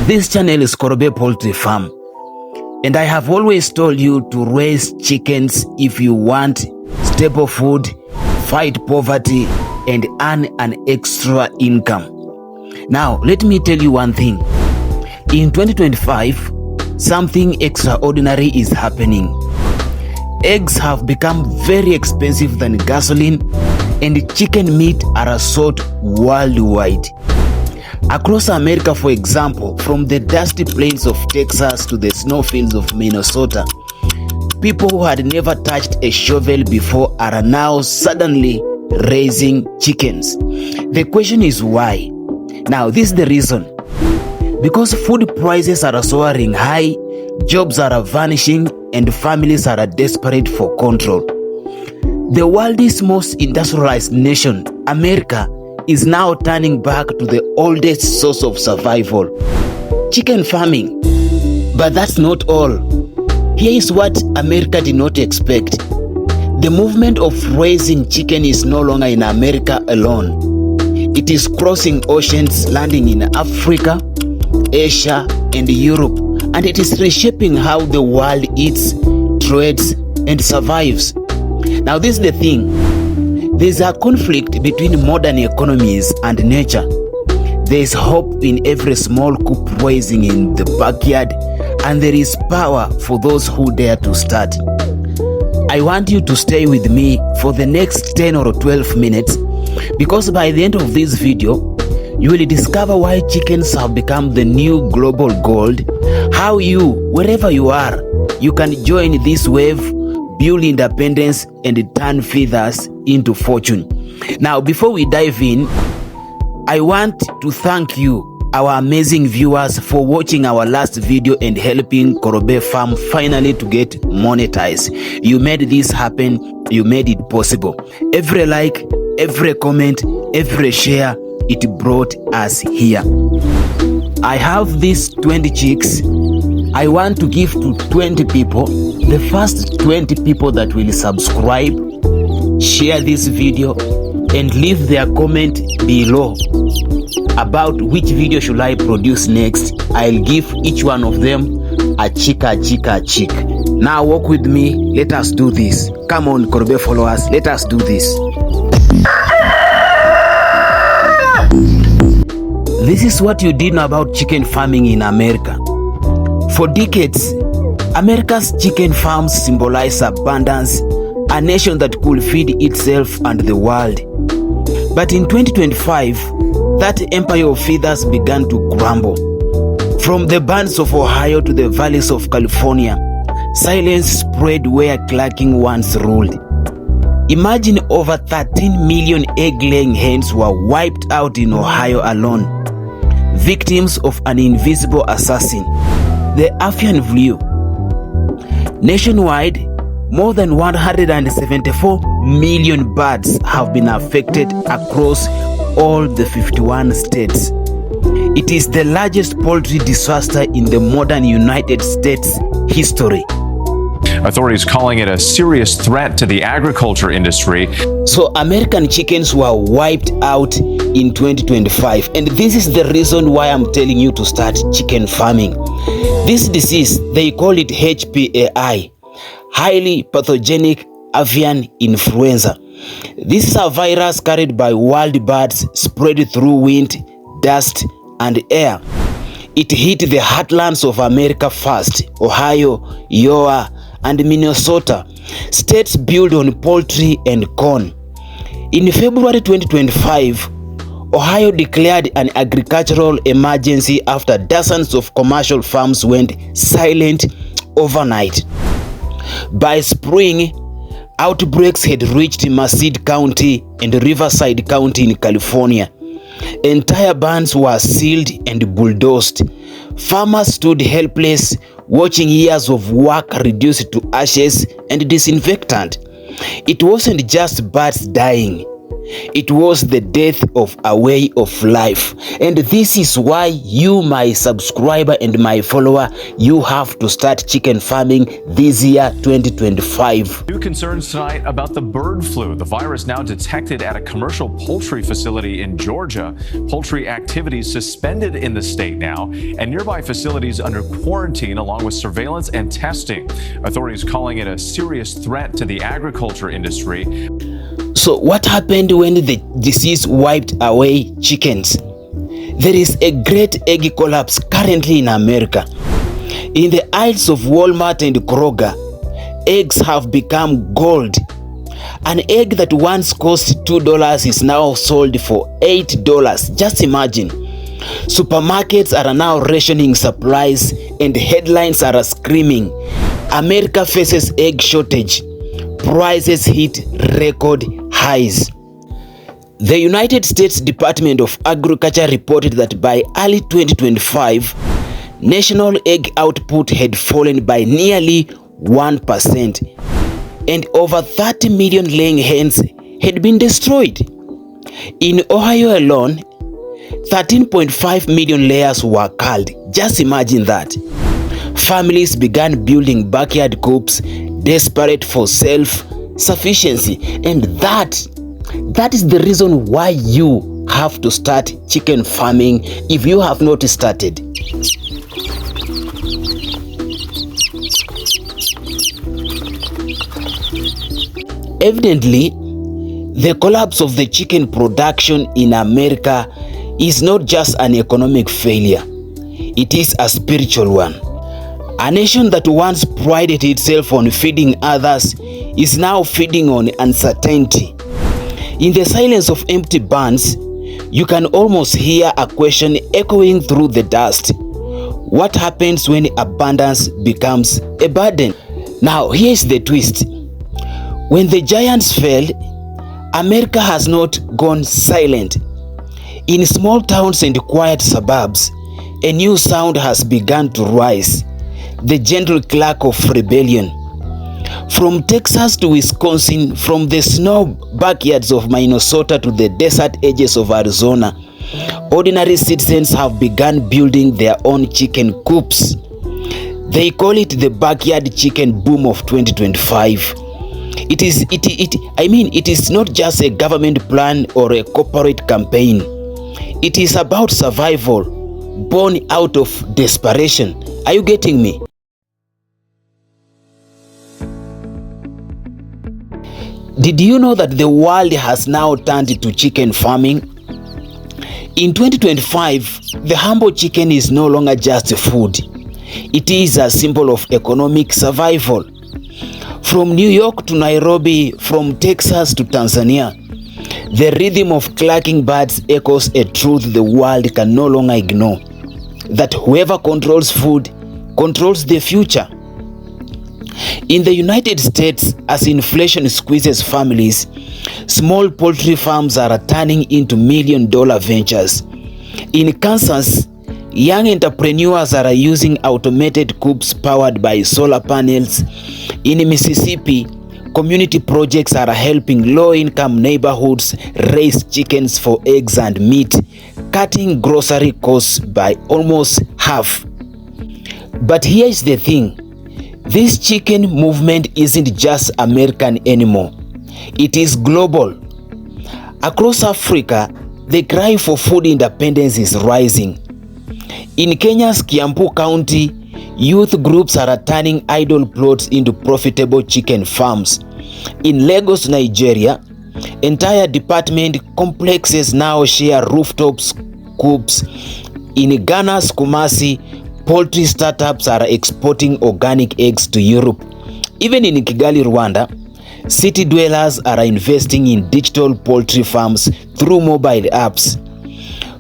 This channel is Corobe Poultry Farm, and I have always told you to raise chickens if you want stable food, fight poverty, and earn an extra income. Now, let me tell you one thing. In 2025, something extraordinary is happening. Eggs have become very expensive than gasoline, and chicken meat are sought worldwide. Across America, for example, from the dusty plains of Texas to the snowfields of Minnesota, people who had never touched a shovel before are now suddenly raising chickens. The question is why? Now, this is the reason. Because food prices are soaring high, jobs are vanishing, and families are desperate for control. The world's most industrialized nation, America, is now turning back to the oldest source of survival: chicken farming. But that's not all. Here is what America did not expect. The movement of raising chicken is no longer in America alone. It is crossing oceans, landing in Africa, Asia, and Europe, and it is reshaping how the world eats, trades, and survives. Now, this is the thing. There's a conflict between modern economies and nature. There's hope in every small coop raising in the backyard, and there is power for those who dare to start. I want you to stay with me for the next 10 or 12 minutes, because by the end of this video, you will discover why chickens have become the new global gold, how you, wherever you are, you can join this wave, build independence, and turn feathers into fortune. Now, before we dive in, I want to thank you, our amazing viewers, for watching our last video and helping Corobe Farm finally to get monetized. You made this happen. You made it possible. Every like, every comment, every share, it brought us here. I have these 20 chicks. I want to give to 20 people. The first 20 people that will subscribe, share this video, and leave their comment below about which video should I produce next. I'll give each one of them a chick. Now walk with me. Let us do this. Come on, Corobe followers. Let us do this. This is what you didn't know about chicken farming in America. For decades, America's chicken farms symbolize abundance, a nation that could feed itself and the world. But in 2025, that empire of feathers began to crumble. From the bands of Ohio to the valleys of California, silence spread where clacking once ruled. Imagine over 13 million egg-laying hens were wiped out in Ohio alone, victims of an invisible assassin, the avian flu. Nationwide, more than 174 million birds have been affected across all the 51 states. It is the largest poultry disaster in the modern United States history. Authorities calling it a serious threat to the agriculture industry. So American chickens were wiped out in 2025, and this is the reason why I'm telling you to start chicken farming. This disease, they call it HPAI, highly pathogenic avian influenza. This is a virus carried by wild birds, spread through wind, dust, and air. It hit the heartlands of America first: Ohio, Iowa, and Minnesota, states built on poultry and corn. In February 2025, Ohio declared an agricultural emergency after dozens of commercial farms went silent overnight. By spring, outbreaks had reached Merced County and Riverside County in California. Entire bands were sealed and bulldozed. Farmers stood helpless, watching years of work reduced to ashes and disinfectant. It wasn't just birds dying. It was the death of a way of life. And this is why you, my subscriber and my follower, you have to start chicken farming this year, 2025. New concerns tonight about the bird flu. The virus now detected at a commercial poultry facility in Georgia. Poultry activities suspended in the state now, and nearby facilities under quarantine along with surveillance and testing. Authorities calling it a serious threat to the agriculture industry. So what happened when the disease wiped away chickens? There is a great egg collapse currently in America. In the aisles of Walmart and Kroger, eggs have become gold. An egg that once cost $2 is now sold for $8. Just imagine. Supermarkets are now rationing supplies and headlines are screaming, America faces egg shortage. Prices hit record highs. The United States Department of Agriculture reported that by early 2025, national egg output had fallen by nearly 1%, and over 30 million laying hens had been destroyed. In Ohio alone, 13.5 million layers were culled. Just imagine that. Families began building backyard coops, desperate for self-sufficiency, and that is the reason why you have to start chicken farming if you have not started. Evidently, the collapse of the chicken production in America is not just an economic failure, it is a spiritual one. A nation that once prided itself on feeding others is now feeding on uncertainty. In the silence of empty barns, you can almost hear a question echoing through the dust. What happens when abundance becomes a burden? Now, here's the twist. When the giants fell, America has not gone silent. In small towns and quiet suburbs, a new sound has begun to rise. The gentle clack of rebellion. From Texas to Wisconsin, from the snow backyards of Minnesota to the desert edges of Arizona, ordinary citizens have begun building their own chicken coops. They call it the backyard chicken boom of 2025. It is not just a government plan or a corporate campaign. It is about survival, born out of desperation. Are you getting me? Did you know that the world has now turned to chicken farming? In 2025, the humble chicken is no longer just food. It is a symbol of economic survival. From New York to Nairobi, from Texas to Tanzania, the rhythm of clucking birds echoes a truth the world can no longer ignore. That whoever controls food controls the future. In the United States, as inflation squeezes families, small poultry farms are turning into million-dollar ventures. In Kansas, young entrepreneurs are using automated coops powered by solar panels. In Mississippi, community projects are helping low-income neighborhoods raise chickens for eggs and meat, cutting grocery costs by almost half. But here's the thing. This chicken movement isn't just American anymore. It is global. Across Africa, the cry for food independence is rising. In Kenya's Kiambu County, youth groups are turning idle plots into profitable chicken farms. In Lagos, Nigeria, entire department complexes now share rooftops, coops. In Ghana's Kumasi, poultry startups are exporting organic eggs to Europe. Even in Kigali, Rwanda, city dwellers are investing in digital poultry farms through mobile apps.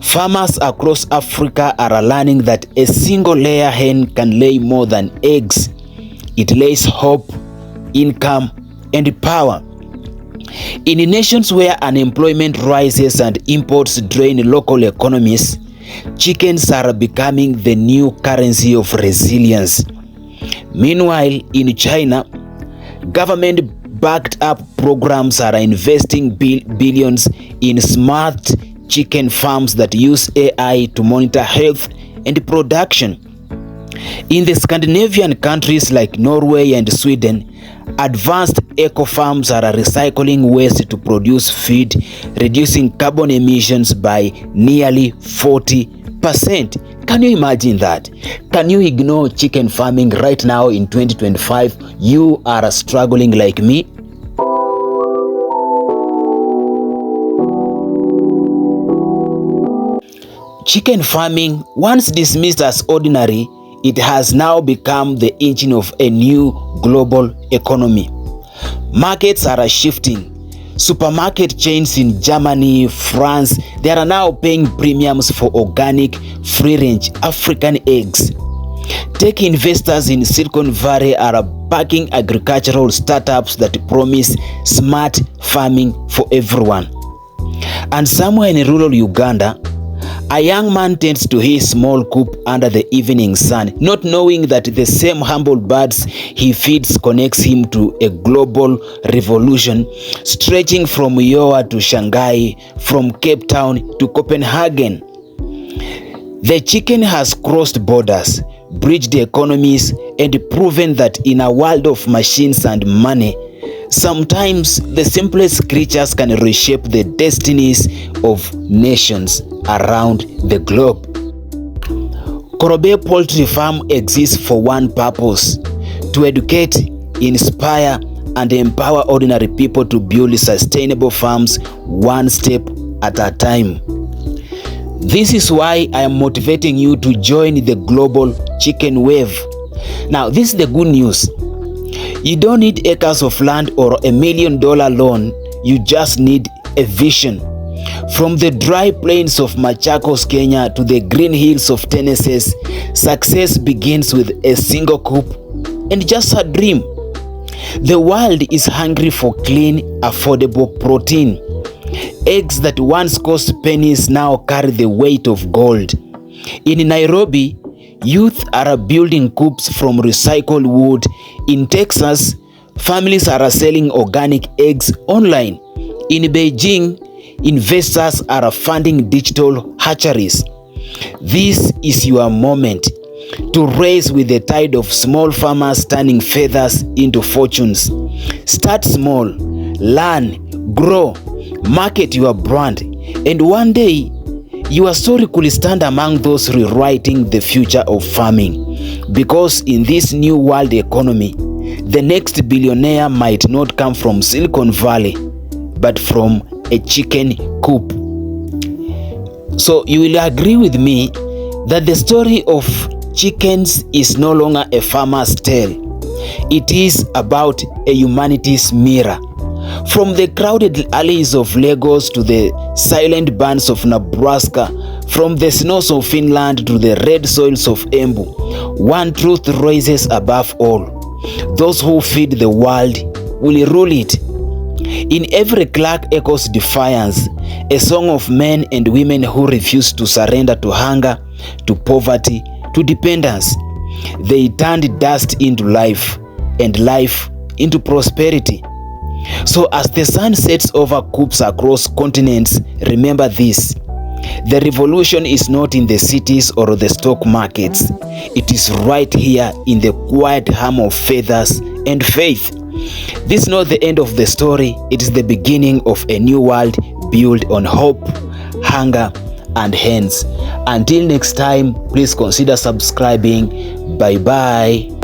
Farmers across Africa are learning that a single layer hen can lay more than eggs. It lays hope, income, and power. In nations where unemployment rises and imports drain local economies, chickens are becoming the new currency of resilience. Meanwhile, in China, government backed up programs are investing billions in smart chicken farms that use AI to monitor health and production. In the Scandinavian countries like Norway and Sweden, advanced eco farms are recycling waste to produce feed, reducing carbon emissions by nearly 40%. Can you imagine that? Can you ignore chicken farming right now in 2025? You are struggling like me. Chicken farming, once dismissed as ordinary, it has now become the engine of a new global economy. Markets are shifting. Supermarket chains in Germany, France, they are now paying premiums for organic, free-range African eggs. Tech investors in Silicon Valley are backing agricultural startups that promise smart farming for everyone. And somewhere in rural Uganda, a young man tends to his small coop under the evening sun, not knowing that the same humble birds he feeds connects him to a global revolution, stretching from Yoa to Shanghai, from Cape Town to Copenhagen. The chicken has crossed borders, bridged economies, and proven that in a world of machines and money, sometimes the simplest creatures can reshape the destinies of nations around the globe. Corobe Poultry Farm exists for one purpose: to educate, inspire, and empower ordinary people to build sustainable farms one step at a time. This is why I am motivating you to join the global chicken wave. Now, this is the good news. You don't need acres of land or $1 million loan. You just need a vision. From the dry plains of Machakos, Kenya to the green hills of Tennessee, success begins with a single coop and just a dream. The world is hungry for clean, affordable protein. Eggs that once cost pennies now carry the weight of gold. In Nairobi, youth are building coops from recycled wood. In Texas, families are selling organic eggs online. In Beijing, investors are funding digital hatcheries. This is your moment to race with the tide of small farmers turning feathers into fortunes. Start small, learn, grow, market your brand, and one day your story could stand among those rewriting the future of farming. Because in this new world economy, the next billionaire might not come from Silicon Valley, but from a chicken coop. So you will agree with me that the story of chickens is no longer a farmer's tale. It is about a humanity's mirror. From the crowded alleys of Lagos to the silent bands of Nebraska, from the snows of Finland to the red soils of Embu, one truth rises above all: those who feed the world will rule it. In every clack echoes defiance, a song of men and women who refuse to surrender to hunger, to poverty, to dependence. They turned dust into life, and life into prosperity. So as the sun sets over coops across continents, remember this: the revolution is not in the cities or the stock markets. It is right here in the quiet hum of feathers and faith. This is not the end of the story. It is the beginning of a new world built on hope, hunger, and hands. Until next time, please consider subscribing. Bye bye.